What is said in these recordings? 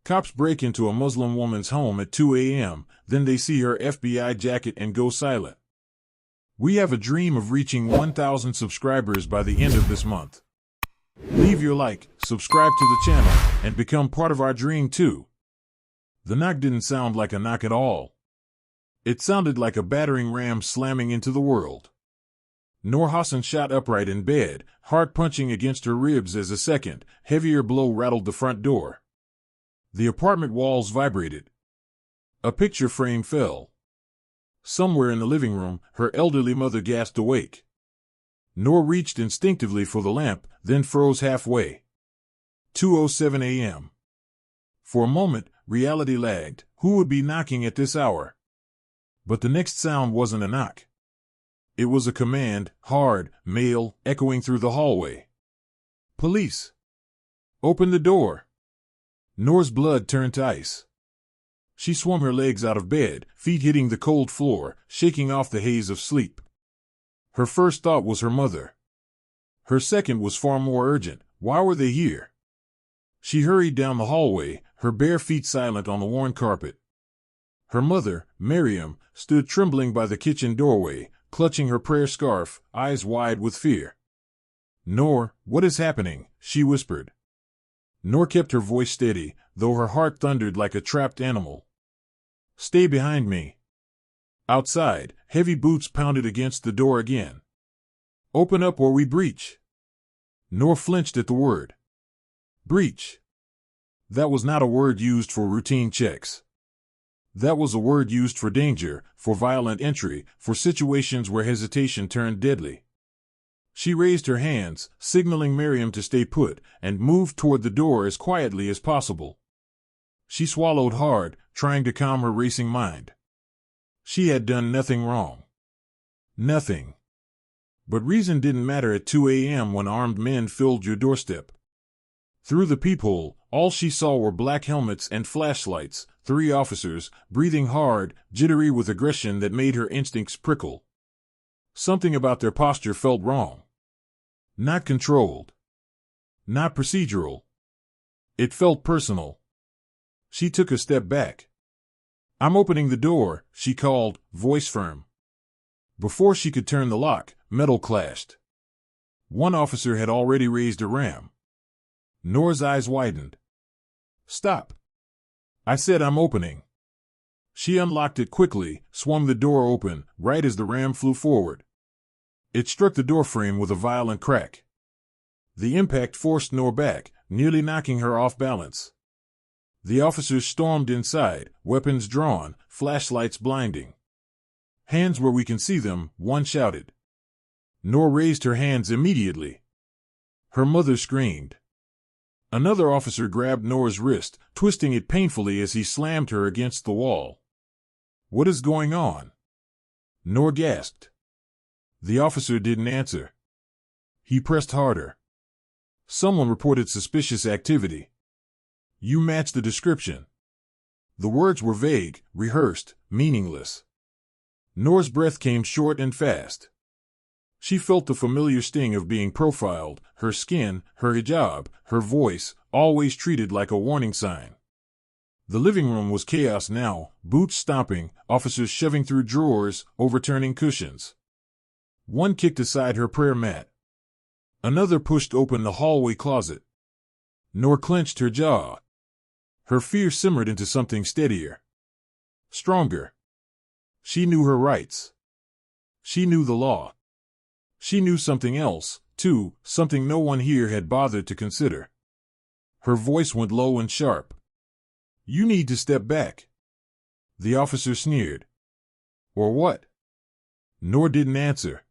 Cops break into a Muslim woman's home at 2 a.m., then they see her FBI jacket and go silent. We have a dream of reaching 1,000 subscribers by the end of this month. Leave your like, subscribe to the channel, and become part of our dream too. The knock didn't sound like a knock at all. It sounded like a battering ram slamming into the world. Noor Hassan shot upright in bed, heart punching against her ribs as a second, heavier blow rattled the front door. The apartment walls vibrated. A picture frame fell. Somewhere in the living room, her elderly mother gasped awake. Noor reached instinctively for the lamp, then froze halfway. 2:07 a.m. For a moment, reality lagged. Who would be knocking at this hour? But the next sound wasn't a knock. It was a command, hard, male, echoing through the hallway. Police! Open the door! Noor's blood turned to ice. She swung her legs out of bed, feet hitting the cold floor, shaking off the haze of sleep. Her first thought was her mother. Her second was far more urgent. Why were they here? She hurried down the hallway, her bare feet silent on the worn carpet. Her mother, Miriam, stood trembling by the kitchen doorway, clutching her prayer scarf, eyes wide with fear. Noor, what is happening? She whispered. Noor kept her voice steady, though her heart thundered like a trapped animal. Stay behind me. Outside, heavy boots pounded against the door again. Open up or we breach. Noor flinched at the word. Breach. That was not a word used for routine checks. That was a word used for danger, for violent entry, for situations where hesitation turned deadly. She raised her hands, signaling Miriam to stay put, and moved toward the door as quietly as possible. She swallowed hard, trying to calm her racing mind. She had done nothing wrong. Nothing. But reason didn't matter at 2 a.m. when armed men filled your doorstep. Through the peephole, all she saw were black helmets and flashlights, 3 officers, breathing hard, jittery with aggression that made her instincts prickle. Something about their posture felt wrong. Not controlled. Not procedural. It felt personal. She took a step back. I'm opening the door, she called, voice firm. Before she could turn the lock, metal clashed. One officer had already raised a ram. Noor's eyes widened. Stop. I said I'm opening. She unlocked it quickly, swung the door open, right as the ram flew forward. It struck the doorframe with a violent crack. The impact forced Noor back, nearly knocking her off balance. The officers stormed inside, weapons drawn, flashlights blinding. Hands where we can see them, one shouted. Noor raised her hands immediately. Her mother screamed. Another officer grabbed Noor's wrist, twisting it painfully as he slammed her against the wall. What is going on? Noor gasped. The officer didn't answer. He pressed harder. Someone reported suspicious activity. You match the description. The words were vague, rehearsed, meaningless. Noor's breath came short and fast. She felt the familiar sting of being profiled, her skin, her hijab, her voice, always treated like a warning sign. The living room was chaos now, boots stomping, officers shoving through drawers, overturning cushions. One kicked aside her prayer mat. Another pushed open the hallway closet. Noor clenched her jaw. Her fear simmered into something steadier. Stronger. She knew her rights. She knew the law. She knew something else, too, something no one here had bothered to consider. Her voice went low and sharp. You need to step back. The officer sneered. Or what? Noor didn't answer.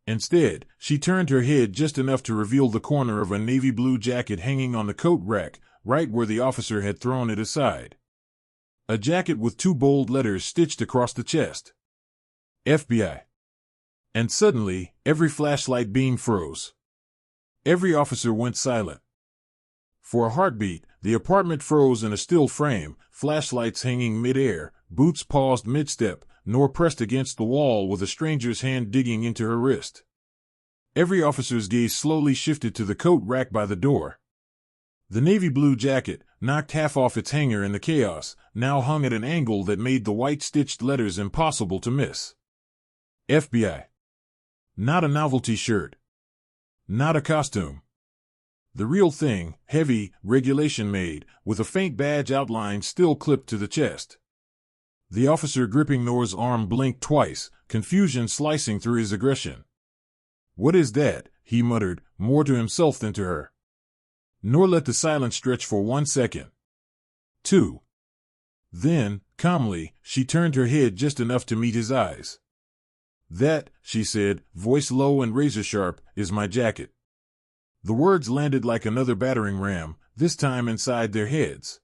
Instead, she turned her head just enough to reveal the corner of a navy blue jacket hanging on the coat rack, right where the officer had thrown it aside. A jacket with 2 bold letters stitched across the chest. FBI. And suddenly, every flashlight beam froze. Every officer went silent. For a heartbeat, the apartment froze in a still frame, flashlights hanging mid-air, boots paused mid-step, Noor pressed against the wall with a stranger's hand digging into her wrist. Every officer's gaze slowly shifted to the coat rack by the door. The navy blue jacket, knocked half off its hanger in the chaos, now hung at an angle that made the white stitched letters impossible to miss. FBI. Not a novelty shirt. Not a costume. The real thing, heavy, regulation made, with a faint badge outline still clipped to the chest. The officer gripping Noor's arm blinked twice, confusion slicing through his aggression. "What is that?" he muttered, more to himself than to her. Noor let the silence stretch for 1 second. 2. Then, calmly, she turned her head just enough to meet his eyes. "That," she said, voice low and razor-sharp, "is my jacket." The words landed like another battering ram, this time inside their heads.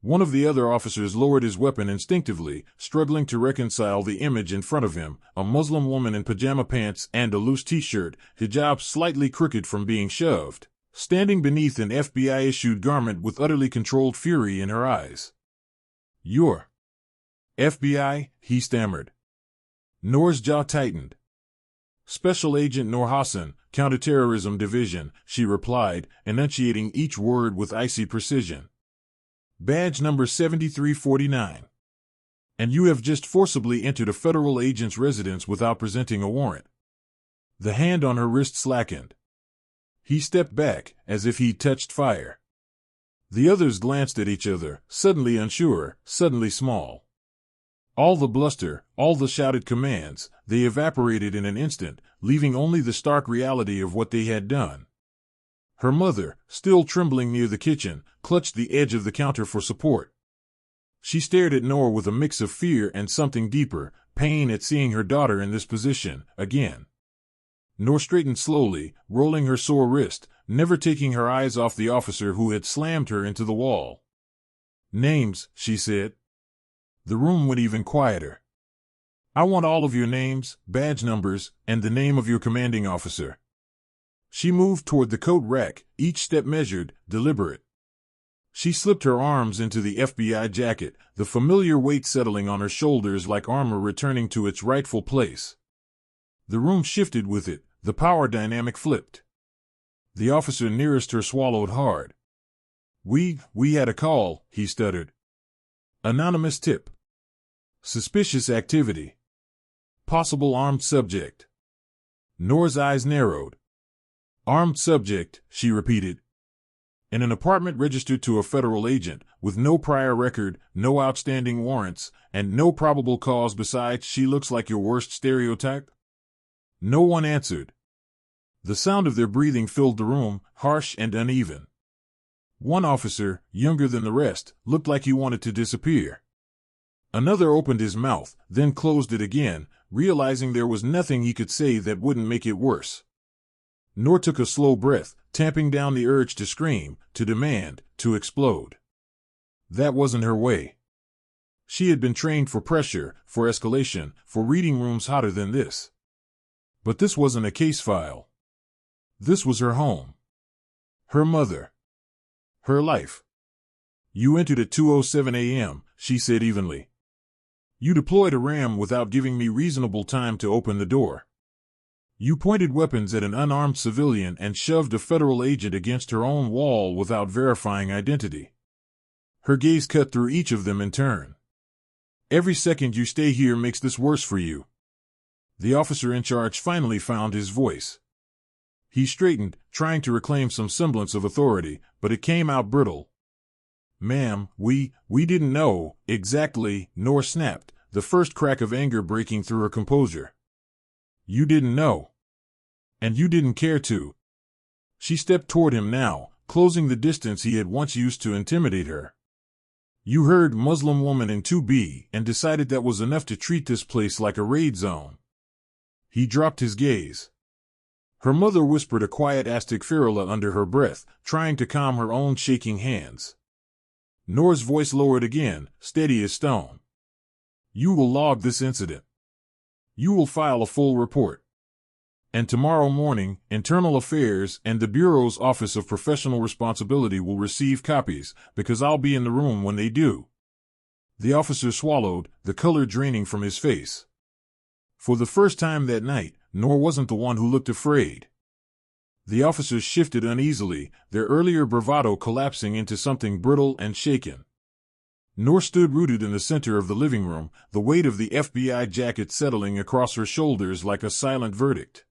One of the other officers lowered his weapon instinctively, struggling to reconcile the image in front of him, a Muslim woman in pajama pants and a loose t-shirt, hijab slightly crooked from being shoved, standing beneath an FBI-issued garment with utterly controlled fury in her eyes. "You're FBI?" he stammered. Noor's jaw tightened. "Special Agent Noor Hassan, Counterterrorism Division," she replied, enunciating each word with icy precision. "Badge number 7349. And you have just forcibly entered a federal agent's residence without presenting a warrant." The hand on her wrist slackened. He stepped back, as if he'd touched fire. The others glanced at each other, suddenly unsure, suddenly small. All the bluster, all the shouted commands, they evaporated in an instant, leaving only the stark reality of what they had done. Her mother, still trembling near the kitchen, clutched the edge of the counter for support. She stared at Noor with a mix of fear and something deeper, pain at seeing her daughter in this position, again. Noor straightened slowly, rolling her sore wrist, never taking her eyes off the officer who had slammed her into the wall. "Names," she said. The room went even quieter. "I want all of your names, badge numbers, and the name of your commanding officer." She moved toward the coat rack, each step measured, deliberate. She slipped her arms into the FBI jacket, the familiar weight settling on her shoulders like armor returning to its rightful place. The room shifted with it, the power dynamic flipped. The officer nearest her swallowed hard. We had a call," he stuttered. "Anonymous tip. Suspicious activity. Possible armed subject." Noor's eyes narrowed. "Armed subject," she repeated. "In an apartment registered to a federal agent, with no prior record, no outstanding warrants, and no probable cause besides she looks like your worst stereotype?" No one answered. The sound of their breathing filled the room, harsh and uneven. One officer, younger than the rest, looked like he wanted to disappear. Another opened his mouth, then closed it again, realizing there was nothing he could say that wouldn't make it worse. Noor took a slow breath, tamping down the urge to scream, to demand, to explode. That wasn't her way. She had been trained for pressure, for escalation, for reading rooms hotter than this. But this wasn't a case file. This was her home. Her mother. Her life. "You entered at 2:07 a.m., she said evenly. "You deployed a ram without giving me reasonable time to open the door. You pointed weapons at an unarmed civilian and shoved a federal agent against her own wall without verifying identity." Her gaze cut through each of them in turn. "Every second you stay here makes this worse for you." The officer in charge finally found his voice. He straightened, trying to reclaim some semblance of authority, but it came out brittle. "Ma'am, we didn't know, exactly," Noor snapped, the first crack of anger breaking through her composure. "You didn't know. And you didn't care to." She stepped toward him now, closing the distance he had once used to intimidate her. "You heard Muslim woman in 2B and decided that was enough to treat this place like a raid zone." He dropped his gaze. Her mother whispered a quiet astaghfirullah under her breath, trying to calm her own shaking hands. Noor's voice lowered again, steady as stone. "You will log this incident. You will file a full report. And tomorrow morning, Internal Affairs and the Bureau's Office of Professional Responsibility will receive copies, because I'll be in the room when they do." The officer swallowed, the color draining from his face. For the first time that night, Noor wasn't the one who looked afraid. The officers shifted uneasily, their earlier bravado collapsing into something brittle and shaken. Noor stood rooted in the center of the living room, the weight of the FBI jacket settling across her shoulders like a silent verdict.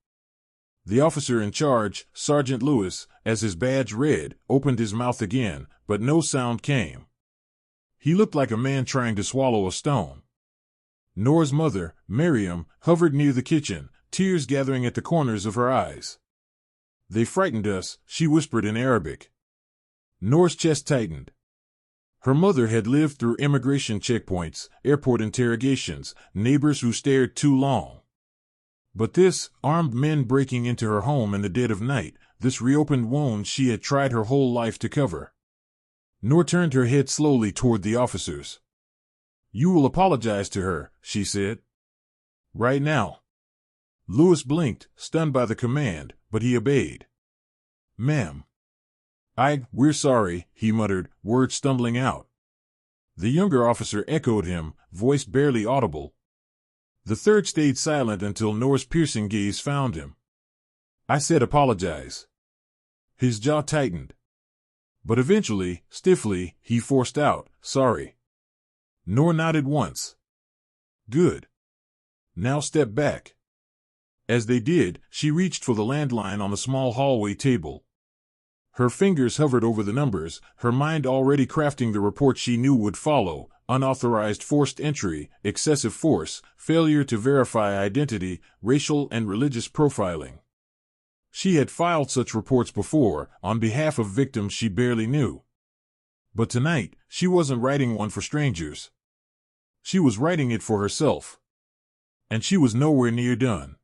The officer in charge, Sergeant Lewis, as his badge read, opened his mouth again, but no sound came. He looked like a man trying to swallow a stone. Noor's mother, Miriam, hovered near the kitchen, tears gathering at the corners of her eyes. "They frightened us," she whispered in Arabic. Noor's chest tightened. Her mother had lived through immigration checkpoints, airport interrogations, neighbors who stared too long. But this, armed men breaking into her home in the dead of night, this reopened wound she had tried her whole life to cover. Noor turned her head slowly toward the officers. "You will apologize to her," she said. "Right now." Lewis blinked, stunned by the command, but he obeyed. "Ma'am." We're sorry," he muttered, words stumbling out. The younger officer echoed him, voice barely audible. The third stayed silent until Noor's piercing gaze found him. "I said apologize." His jaw tightened. But eventually, stiffly, he forced out, "Sorry." Noor nodded once. "Good. Now step back." As they did, she reached for the landline on the small hallway table. Her fingers hovered over the numbers, her mind already crafting the report she knew would follow: unauthorized forced entry, excessive force, failure to verify identity, racial and religious profiling. She had filed such reports before, on behalf of victims she barely knew. But tonight, she wasn't writing one for strangers. She was writing it for herself. And she was nowhere near done.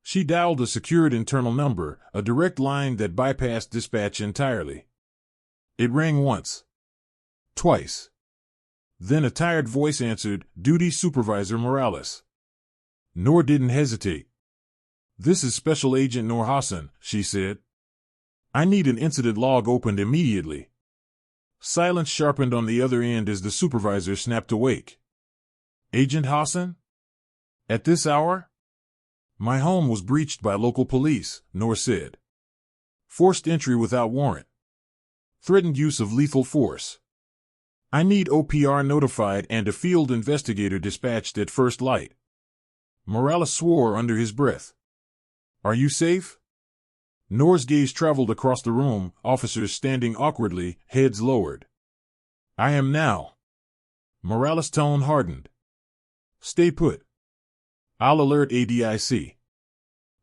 She dialed a secured internal number, a direct line that bypassed dispatch entirely. It rang once. Twice. Then a tired voice answered, "Duty Supervisor Morales." Noor didn't hesitate. "This is Special Agent Noor Hassan," she said. "I need an incident log opened immediately." Silence sharpened on the other end as the supervisor snapped awake. "Agent Hassan? At this hour?" "My home was breached by local police," Noor said. "Forced entry without warrant. Threatened use of lethal force. I need OPR notified and a field investigator dispatched at first light." Morales swore under his breath. "Are you safe?" Noor's gaze traveled across the room, officers standing awkwardly, heads lowered. "I am now." Morales' tone hardened. "Stay put. I'll alert ADIC.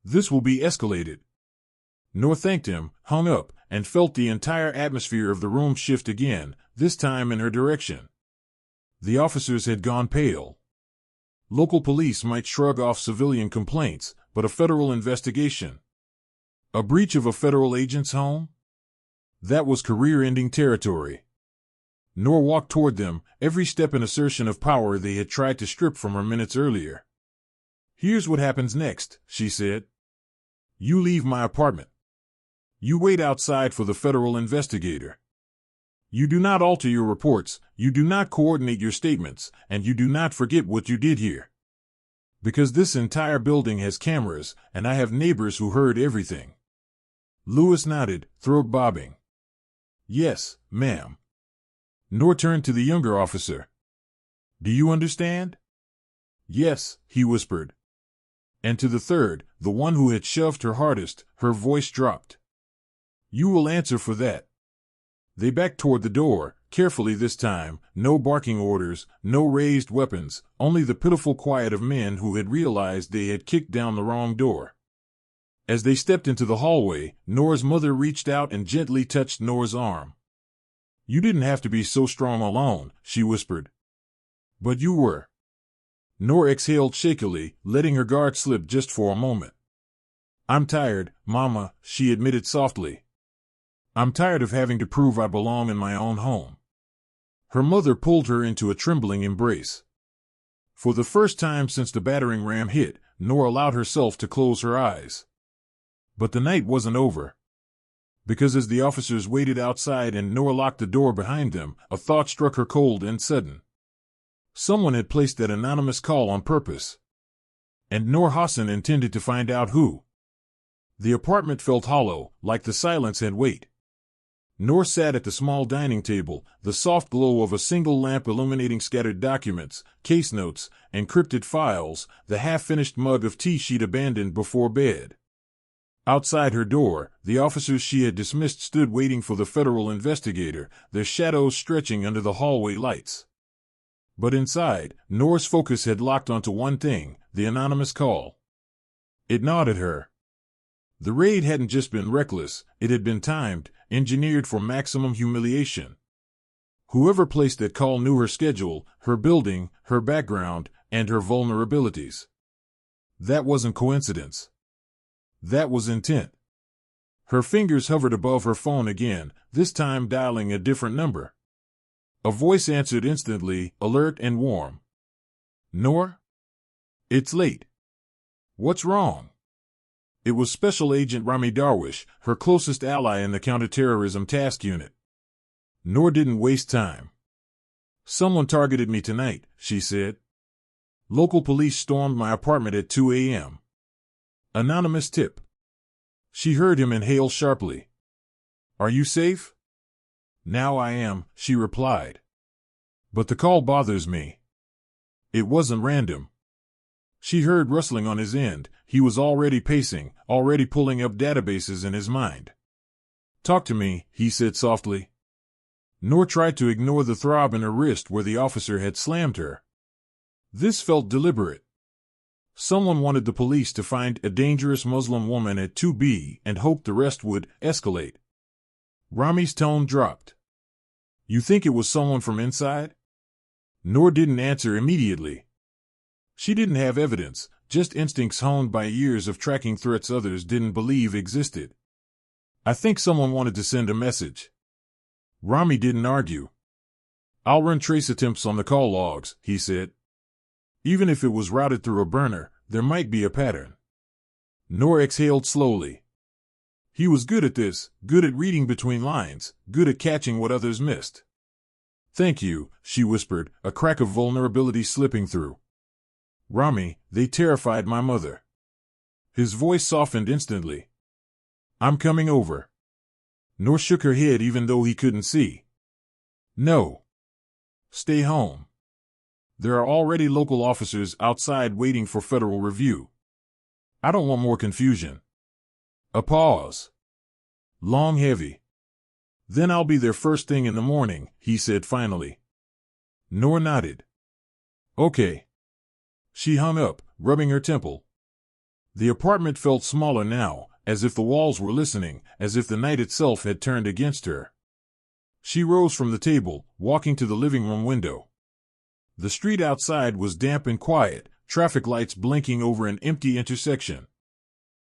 This will be escalated." Noor thanked him, hung up, and felt the entire atmosphere of the room shift again, this time in her direction. The officers had gone pale. Local police might shrug off civilian complaints, but a federal investigation? A breach of a federal agent's home? That was career-ending territory. Noor walked toward them, every step an assertion of power they had tried to strip from her minutes earlier. "Here's what happens next," she said. "You leave my apartment. You wait outside for the federal investigator. You do not alter your reports, you do not coordinate your statements, and you do not forget what you did here. Because this entire building has cameras, and I have neighbors who heard everything." Lewis nodded, throat bobbing. "Yes, ma'am." Noor turned to the younger officer. "Do you understand?" "Yes," he whispered. And to the third, the one who had shoved her hardest, her voice dropped. "You will answer for that." They backed toward the door, carefully this time, no barking orders, no raised weapons, only the pitiful quiet of men who had realized they had kicked down the wrong door. As they stepped into the hallway, Noor's mother reached out and gently touched Noor's arm. "You didn't have to be so strong alone," she whispered. "But you were." Noor exhaled shakily, letting her guard slip just for a moment. "I'm tired, Mama," she admitted softly. "I'm tired of having to prove I belong in my own home." Her mother pulled her into a trembling embrace. For the first time since the battering ram hit, Noor allowed herself to close her eyes. But the night wasn't over. Because as the officers waited outside and Noor locked the door behind them, a thought struck her cold and sudden. Someone had placed that anonymous call on purpose. And Noor Hassan intended to find out who. The apartment felt hollow, like the silence had weight. Noor sat at the small dining table, the soft glow of a single lamp illuminating scattered documents, case notes, encrypted files, the half-finished mug of tea she'd abandoned before bed. Outside her door, the officers she had dismissed stood waiting for the federal investigator, their shadows stretching under the hallway lights. But inside, Noor's focus had locked onto one thing, the anonymous call. It gnawed at her. The raid hadn't just been reckless, it had been timed, engineered for maximum humiliation. Whoever placed that call knew her schedule, her building, her background, and her vulnerabilities. That wasn't coincidence. That was intent. Her fingers hovered above her phone again, this time dialing a different number. A voice answered instantly, alert and warm. "Noor? It's late. What's wrong?" It was Special Agent Rami Darwish, her closest ally in the counterterrorism task unit. Noor didn't waste time. "Someone targeted me tonight," she said. "Local police stormed my apartment at 2 a.m. Anonymous tip." She heard him inhale sharply. "Are you safe?" "Now I am," she replied. "But the call bothers me." It wasn't random. She heard rustling on his end. He was already pacing, already pulling up databases in his mind. "Talk to me," he said softly. Noor tried to ignore the throb in her wrist where the officer had slammed her. This felt deliberate. Someone wanted the police to find a dangerous Muslim woman at 2B and hoped the rest would escalate. Rami's tone dropped. "You think it was someone from inside?" Noor didn't answer immediately. She didn't have evidence, just instincts honed by years of tracking threats others didn't believe existed. "I think someone wanted to send a message." Rami didn't argue. "I'll run trace attempts on the call logs," he said. "Even if it was routed through a burner, there might be a pattern." Noor exhaled slowly. He was good at this, good at reading between lines, good at catching what others missed. "Thank you," she whispered, a crack of vulnerability slipping through. "Rami, they terrified my mother." His voice softened instantly. "I'm coming over." Noor shook her head even though he couldn't see. "No. Stay home. There are already local officers outside waiting for federal review. I don't want more confusion." A pause. Long, heavy. "Then I'll be there first thing in the morning," he said finally. Noor nodded. "Okay." She hung up, rubbing her temple. The apartment felt smaller now, as if the walls were listening, as if the night itself had turned against her. She rose from the table, walking to the living room window. The street outside was damp and quiet, traffic lights blinking over an empty intersection.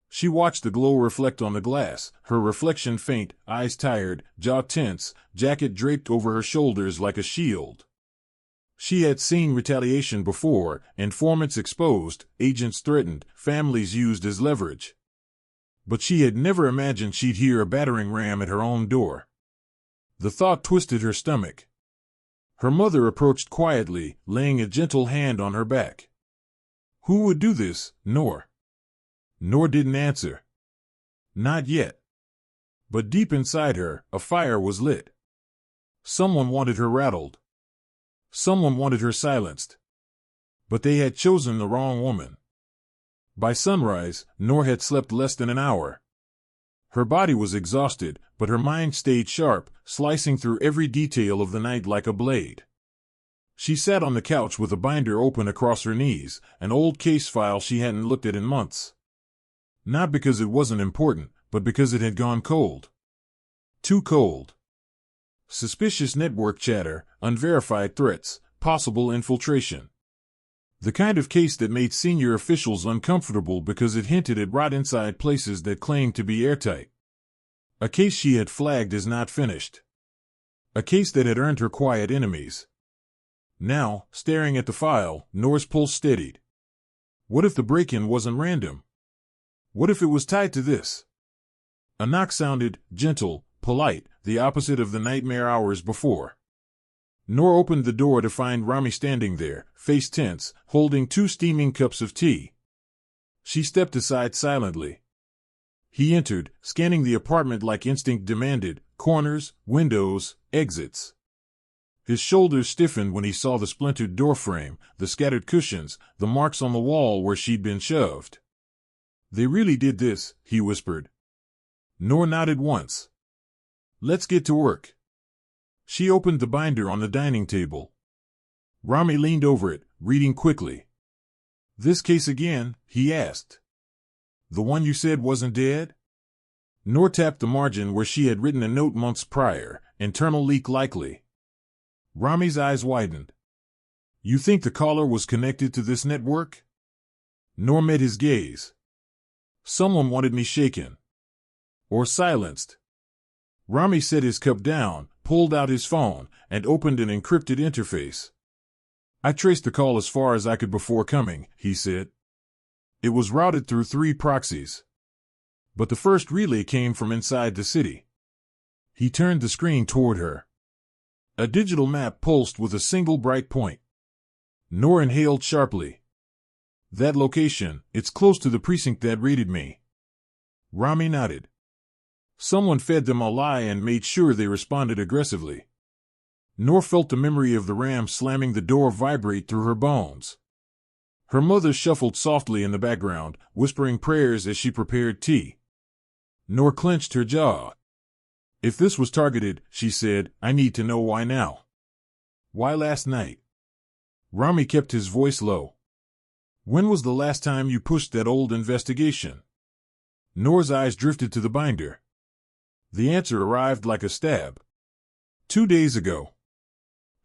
She watched the glow reflect on the glass, her reflection faint, eyes tired, jaw tense, jacket draped over her shoulders like a shield. She had seen retaliation before, informants exposed, agents threatened, families used as leverage. But she had never imagined she'd hear a battering ram at her own door. The thought twisted her stomach. Her mother approached quietly, laying a gentle hand on her back. "Who would do this, Noor?" Noor didn't answer. Not yet. But deep inside her, a fire was lit. Someone wanted her rattled. Someone wanted her silenced. But they had chosen the wrong woman. By sunrise, Noor had slept less than an hour. Her body was exhausted, but her mind stayed sharp, slicing through every detail of the night like a blade. She sat on the couch with a binder open across her knees, an old case file she hadn't looked at in months. Not because it wasn't important, but because it had gone cold. Too cold. Suspicious network chatter, unverified threats, possible infiltration. The kind of case that made senior officials uncomfortable because it hinted at rot inside places that claimed to be airtight. A case she had flagged as not finished. A case that had earned her quiet enemies. Now, staring at the file, Noor's pulse steadied. What if the break-in wasn't random? What if it was tied to this? A knock sounded, gentle, polite, the opposite of the nightmare hours before. Noor opened the door to find Rami standing there, face tense, holding 2 steaming cups of tea. She stepped aside silently. He entered, scanning the apartment like instinct demanded: corners, windows, exits. His shoulders stiffened when he saw the splintered doorframe, the scattered cushions, the marks on the wall where she'd been shoved. "They really did this," he whispered. Noor nodded once. "Let's get to work." She opened the binder on the dining table. Rami leaned over it, reading quickly. "This case again?" he asked. "The one you said wasn't dead?" Noor tapped the margin where she had written a note months prior: "Internal leak likely." Rami's eyes widened. "You think the caller was connected to this network?" Noor met his gaze. "Someone wanted me shaken. Or silenced." Rami set his cup down, pulled out his phone, and opened an encrypted interface. "I traced the call as far as I could before coming," he said. "It was routed through 3 proxies. But the first relay came from inside the city." He turned the screen toward her. A digital map pulsed with a single bright point. Noor inhaled sharply. "That location, it's close to the precinct that raided me." Rami nodded. "Someone fed them a lie and made sure they responded aggressively." Noor felt the memory of the ram slamming the door vibrate through her bones. Her mother shuffled softly in the background, whispering prayers as she prepared tea. Noor clenched her jaw. "If this was targeted," she said, "I need to know why now. Why last night?" Rami kept his voice low. "When was the last time you pushed that old investigation?" Noor's eyes drifted to the binder. The answer arrived like a stab. 2 days ago.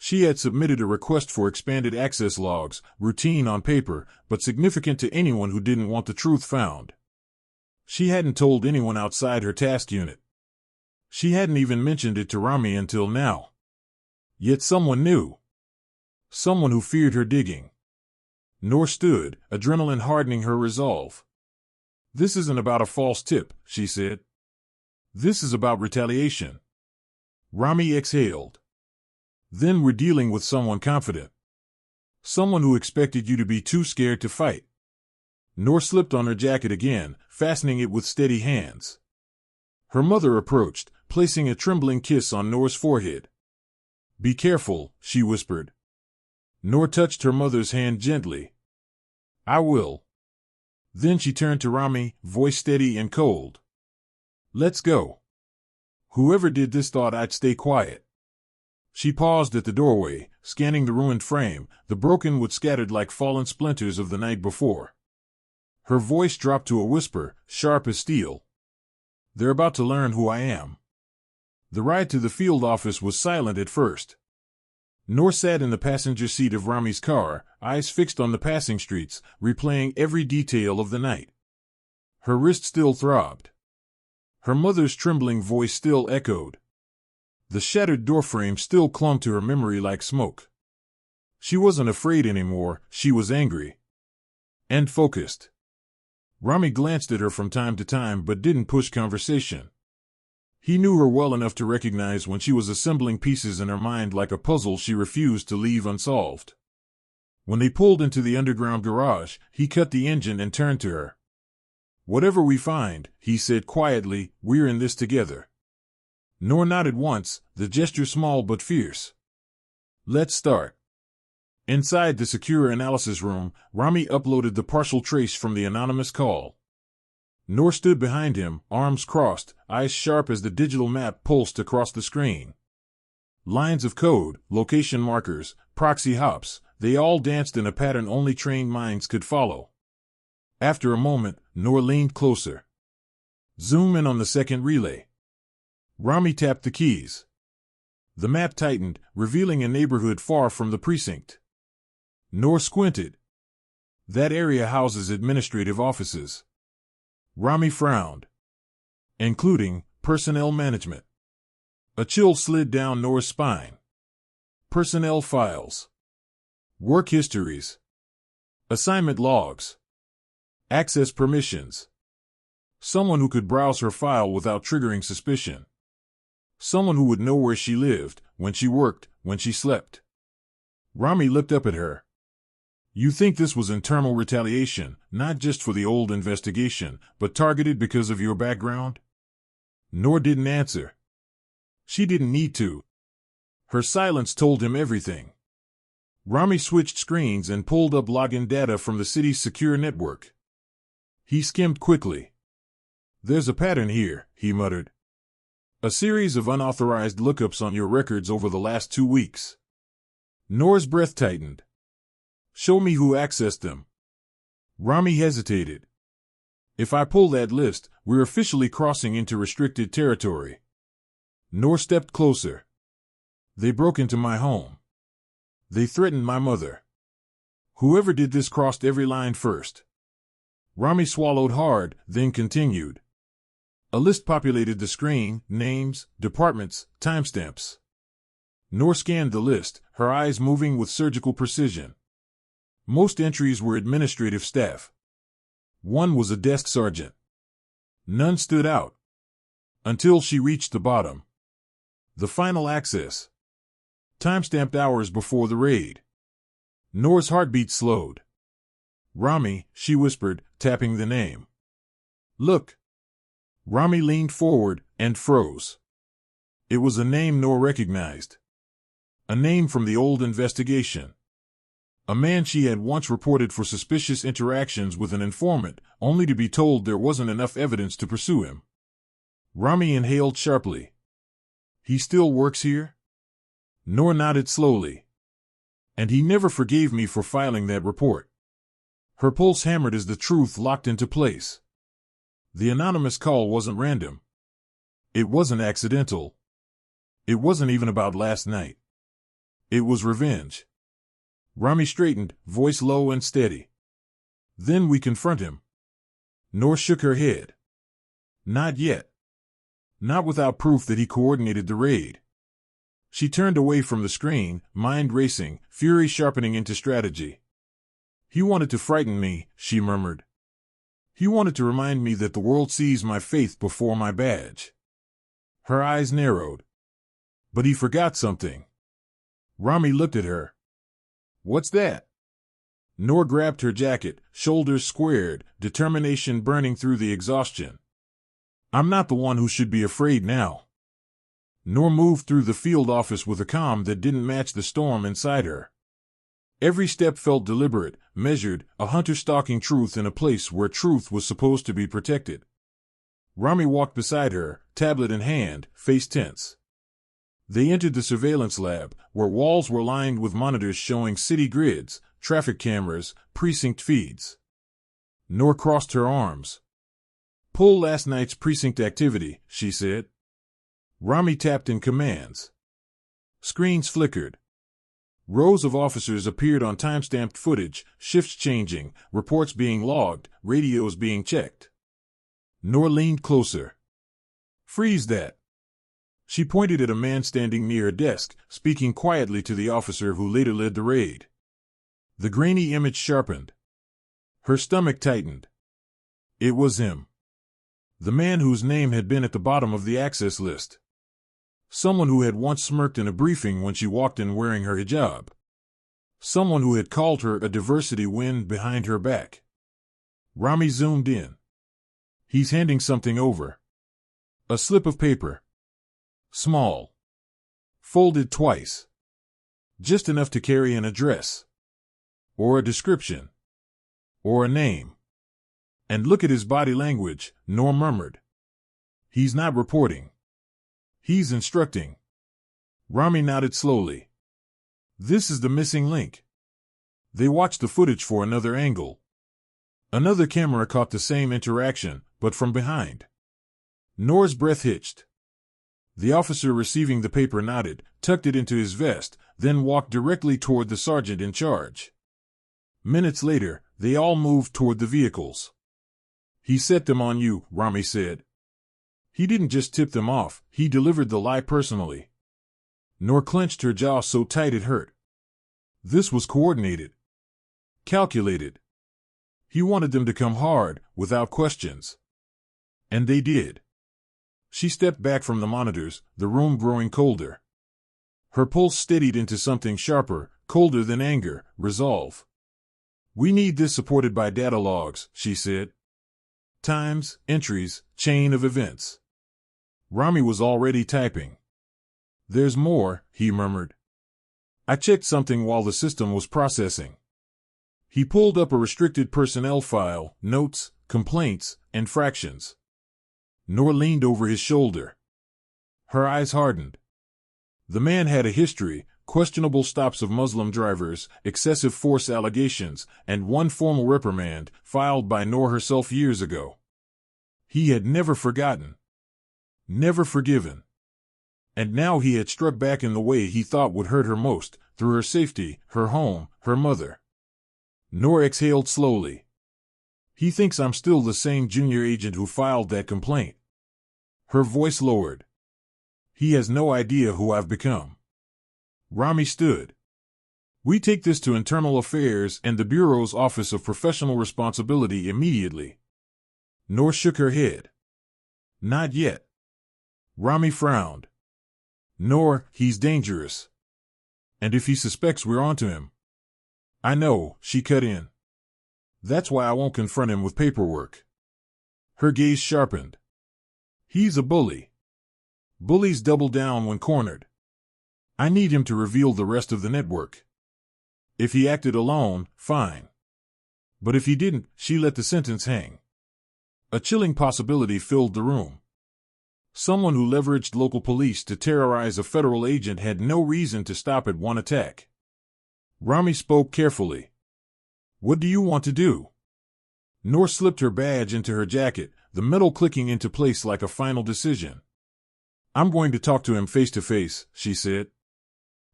She had submitted a request for expanded access logs, routine on paper, but significant to anyone who didn't want the truth found. She hadn't told anyone outside her task unit. She hadn't even mentioned it to Rami until now. Yet someone knew. Someone who feared her digging. Noor stood, adrenaline hardening her resolve. "This isn't about a false tip," she said. "This is about retaliation." Rami exhaled. "Then we're dealing with someone confident. Someone who expected you to be too scared to fight." Noor slipped on her jacket again, fastening it with steady hands. Her mother approached, placing a trembling kiss on Noor's forehead. "Be careful," she whispered. Noor touched her mother's hand gently. "I will." Then she turned to Rami, voice steady and cold. "Let's go. Whoever did this thought I'd stay quiet." She paused at the doorway, scanning the ruined frame, the broken wood scattered like fallen splinters of the night before. Her voice dropped to a whisper, sharp as steel. "They're about to learn who I am." The ride to the field office was silent at first. Noor sat in the passenger seat of Rami's car, eyes fixed on the passing streets, replaying every detail of the night. Her wrist still throbbed. Her mother's trembling voice still echoed. The shattered doorframe still clung to her memory like smoke. She wasn't afraid anymore, she was angry. And focused. Rami glanced at her from time to time but didn't push conversation. He knew her well enough to recognize when she was assembling pieces in her mind like a puzzle she refused to leave unsolved. When they pulled into the underground garage, he cut the engine and turned to her. "Whatever we find," he said quietly, "we're in this together." Noor nodded once, the gesture small but fierce. "Let's start." Inside the secure analysis room, Rami uploaded the partial trace from the anonymous call. Noor stood behind him, arms crossed, eyes sharp as the digital map pulsed across the screen. Lines of code, location markers, proxy hops, they all danced in a pattern only trained minds could follow. After a moment, Noor leaned closer. "Zoom in on the second relay." Rami tapped the keys. The map tightened, revealing a neighborhood far from the precinct. Noor squinted. "That area houses administrative offices." Rami frowned. "Including personnel management." A chill slid down Noor's spine. Personnel files. Work histories. Assignment logs. Access permissions. Someone who could browse her file without triggering suspicion. Someone who would know where she lived, when she worked, when she slept. Rami looked up at her. You think this was internal retaliation, not just for the old investigation, but targeted because of your background? Noor didn't answer. She didn't need to. Her silence told him everything. Rami switched screens and pulled up login data from the city's secure network. He skimmed quickly. There's a pattern here, he muttered. A series of unauthorized lookups on your records over the last 2 weeks. Noor's breath tightened. Show me who accessed them. Rami hesitated. If I pull that list, we're officially crossing into restricted territory. Noor stepped closer. They broke into my home. They threatened my mother. Whoever did this crossed every line first. Rami swallowed hard, then continued. A list populated the screen, names, departments, timestamps. Noor scanned the list, her eyes moving with surgical precision. Most entries were administrative staff. One was a desk sergeant. None stood out. Until she reached the bottom. The final access. Timestamped hours before the raid. Noor's heartbeat slowed. Rami, she whispered, tapping the name. Look. Rami leaned forward and froze. It was a name Noor recognized. A name from the old investigation. A man she had once reported for suspicious interactions with an informant, only to be told there wasn't enough evidence to pursue him. Rami inhaled sharply. He still works here? Noor nodded slowly. And he never forgave me for filing that report. Her pulse hammered as the truth locked into place. The anonymous call wasn't random. It wasn't accidental. It wasn't even about last night. It was revenge. Rami straightened, voice low and steady. Then we confront him. Noor shook her head. Not yet. Not without proof that he coordinated the raid. She turned away from the screen, mind racing, fury sharpening into strategy. He wanted to frighten me, she murmured. He wanted to remind me that the world sees my faith before my badge. Her eyes narrowed. But he forgot something. Rami looked at her. What's that? Noor grabbed her jacket, shoulders squared, determination burning through the exhaustion. I'm not the one who should be afraid now. Noor moved through the field office with a calm that didn't match the storm inside her. Every step felt deliberate, measured, a hunter stalking truth in a place where truth was supposed to be protected. Rami walked beside her, tablet in hand, face tense. They entered the surveillance lab, where walls were lined with monitors showing city grids, traffic cameras, precinct feeds. Noor crossed her arms. Pull last night's precinct activity, she said. Rami tapped in commands. Screens flickered. Rows of officers appeared on timestamped footage, shifts changing, reports being logged, radios being checked. Noor leaned closer. Freeze that. She pointed at a man standing near a desk, speaking quietly to the officer who later led the raid. The grainy image sharpened. Her stomach tightened. It was him. The man whose name had been at the bottom of the access list. Someone who had once smirked in a briefing when she walked in wearing her hijab. Someone who had called her a diversity wind behind her back. Rami zoomed in. He's handing something over. A slip of paper. Small. Folded twice. Just enough to carry an address. Or a description. Or a name. And look at his body language, Noor murmured. He's not reporting. He's instructing. Rami nodded slowly. This is the missing link. They watched the footage for another angle. Another camera caught the same interaction, but from behind. Noor's breath hitched. The officer receiving the paper nodded, tucked it into his vest, then walked directly toward the sergeant in charge. Minutes later, they all moved toward the vehicles. He set them on you, Rami said. He didn't just tip them off, he delivered the lie personally. Noor clenched her jaw so tight it hurt. This was coordinated. Calculated. He wanted them to come hard, without questions. And they did. She stepped back from the monitors, the room growing colder. Her pulse steadied into something sharper, colder than anger, resolve. We need this supported by data logs, she said. Times, entries, chain of events. Rami was already typing. There's more, he murmured. I checked something while the system was processing. He pulled up a restricted personnel file, notes, complaints, infractions. Noor leaned over his shoulder. Her eyes hardened. The man had a history, questionable stops of Muslim drivers, excessive force allegations, and one formal reprimand, filed by Noor herself years ago. He had never forgotten. Never forgiven. And now he had struck back in the way he thought would hurt her most, through her safety, her home, her mother. Noor exhaled slowly. He thinks I'm still the same junior agent who filed that complaint. Her voice lowered. He has no idea who I've become. Rami stood. We take this to Internal Affairs and the Bureau's Office of Professional Responsibility immediately. Noor shook her head. Not yet. Rami frowned. Noor, he's dangerous. And if he suspects we're onto him. I know, she cut in. That's why I won't confront him with paperwork. Her gaze sharpened. He's a bully. Bullies double down when cornered. I need him to reveal the rest of the network. If he acted alone, fine. But if he didn't, she let the sentence hang. A chilling possibility filled the room. Someone who leveraged local police to terrorize a federal agent had no reason to stop at one attack. Rami spoke carefully. What do you want to do? Noor slipped her badge into her jacket, the metal clicking into place like a final decision. I'm going to talk to him face to face, she said.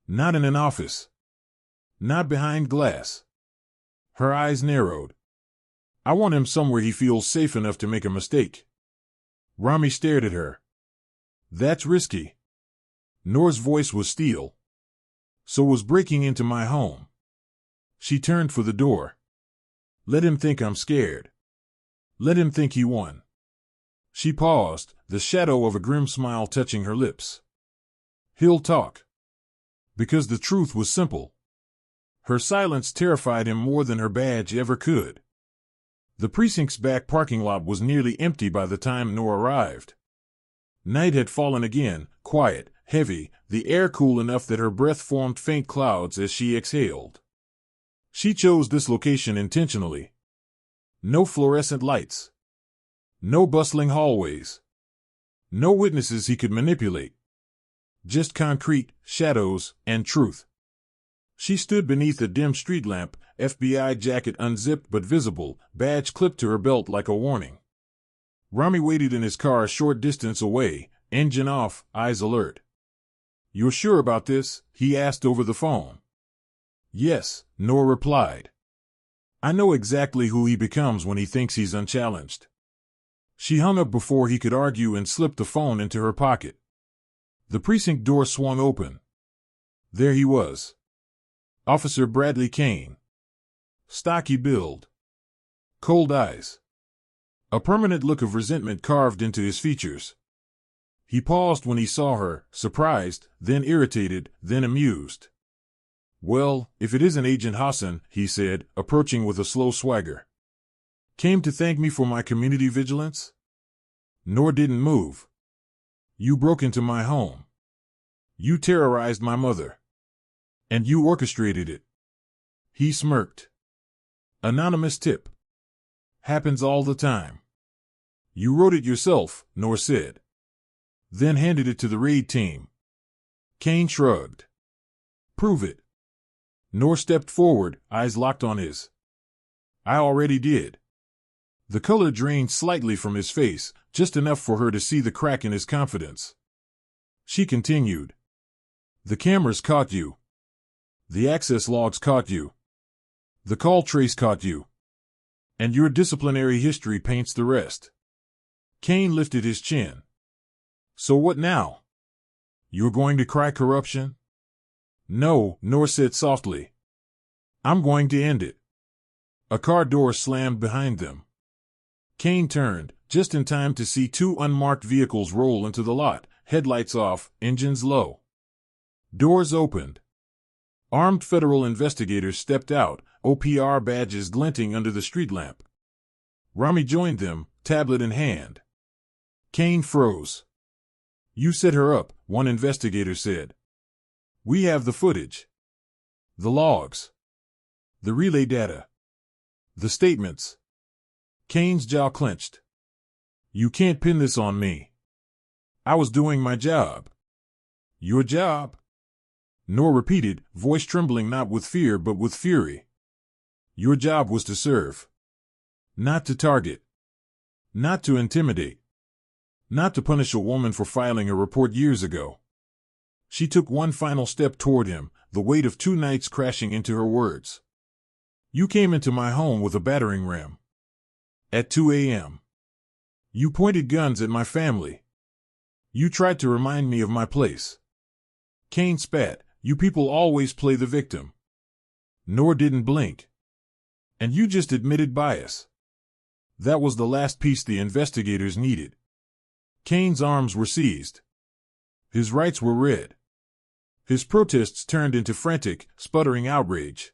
Not in an office. Not behind glass. Her eyes narrowed. I want him somewhere he feels safe enough to make a mistake. Rami stared at her. That's risky. Noor's voice was steel. So was breaking into my home. She turned for the door. Let him think I'm scared. Let him think he won. She paused, the shadow of a grim smile touching her lips. He'll talk. Because the truth was simple. Her silence terrified him more than her badge ever could. The precinct's back parking lot was nearly empty by the time Noor arrived. Night had fallen again, quiet, heavy, the air cool enough that her breath formed faint clouds as she exhaled. She chose this location intentionally. No fluorescent lights. No bustling hallways. No witnesses he could manipulate. Just concrete, shadows, and truth. She stood beneath a dim street lamp, FBI jacket unzipped but visible, badge clipped to her belt like a warning. Rami waited in his car a short distance away, engine off, eyes alert. You're sure about this? He asked over the phone. Yes, Noor replied. I know exactly who he becomes when he thinks he's unchallenged. She hung up before he could argue and slipped the phone into her pocket. The precinct door swung open. There he was. Officer Bradley Kane. Stocky build. Cold eyes. A permanent look of resentment carved into his features. He paused when he saw her, surprised, then irritated, then amused. Well, if it isn't Agent Hassan, he said, approaching with a slow swagger. Came to thank me for my community vigilance? Noor didn't move. You broke into my home. You terrorized my mother. And you orchestrated it. He smirked. Anonymous tip. Happens all the time. You wrote it yourself, Noor said. Then handed it to the raid team. Kane shrugged. Prove it. Noor stepped forward, eyes locked on his. I already did. The color drained slightly from his face, just enough for her to see the crack in his confidence. She continued. The cameras caught you. The access logs caught you. The call trace caught you. And your disciplinary history paints the rest. Kane lifted his chin. So what now? You're going to cry corruption? No, Noor said softly. I'm going to end it. A car door slammed behind them. Kane turned, just in time to see two unmarked vehicles roll into the lot, headlights off, engines low. Doors opened. Armed federal investigators stepped out, OPR badges glinting under the street lamp. Rami joined them, tablet in hand. Cain froze. "You set her up," one investigator said. "We have the footage. The logs. The relay data. The statements." Cain's jaw clenched. "You can't pin this on me. I was doing my job." "Your job?" Noor repeated, voice trembling not with fear but with fury. "Your job was to serve. Not to target. Not to intimidate. Not to punish a woman for filing a report years ago." She took one final step toward him, the weight of 2 nights crashing into her words. "You came into my home with a battering ram. At 2 a.m. You pointed guns at my family. You tried to remind me of my place." Cain spat. "You people always play the victim." Noor didn't blink. "And you just admitted bias." That was the last piece the investigators needed. Cain's arms were seized. His rights were read. His protests turned into frantic, sputtering outrage.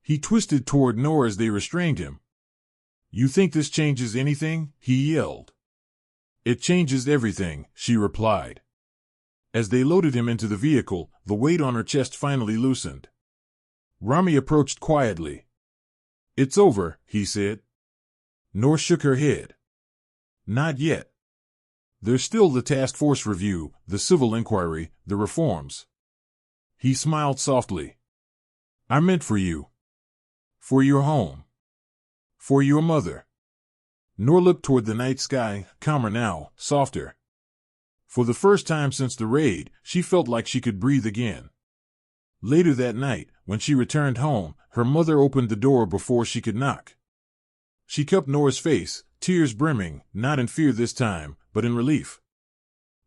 He twisted toward Noor as they restrained him. "You think this changes anything?" he yelled. "It changes everything," she replied. As they loaded him into the vehicle, the weight on her chest finally loosened. Rami approached quietly. "It's over," he said. Noor shook her head. "Not yet. There's still the task force review, the civil inquiry, the reforms." He smiled softly. "I meant for you. For your home. For your mother." Noor looked toward the night sky, calmer now, softer. For the first time since the raid, she felt like she could breathe again. Later that night, when she returned home, her mother opened the door before she could knock. She cupped Noor's face, tears brimming, not in fear this time, but in relief.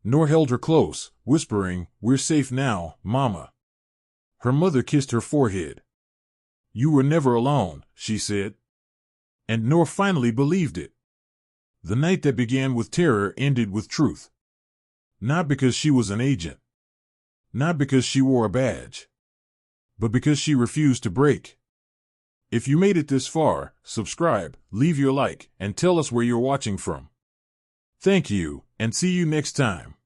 Noor held her close, whispering, "We're safe now, Mama." Her mother kissed her forehead. "You were never alone," she said. And Noor finally believed it. The night that began with terror ended with truth. Not because she was an agent. Not because she wore a badge. But because she refused to break. If you made it this far, subscribe, leave your like, and tell us where you're watching from. Thank you, and see you next time.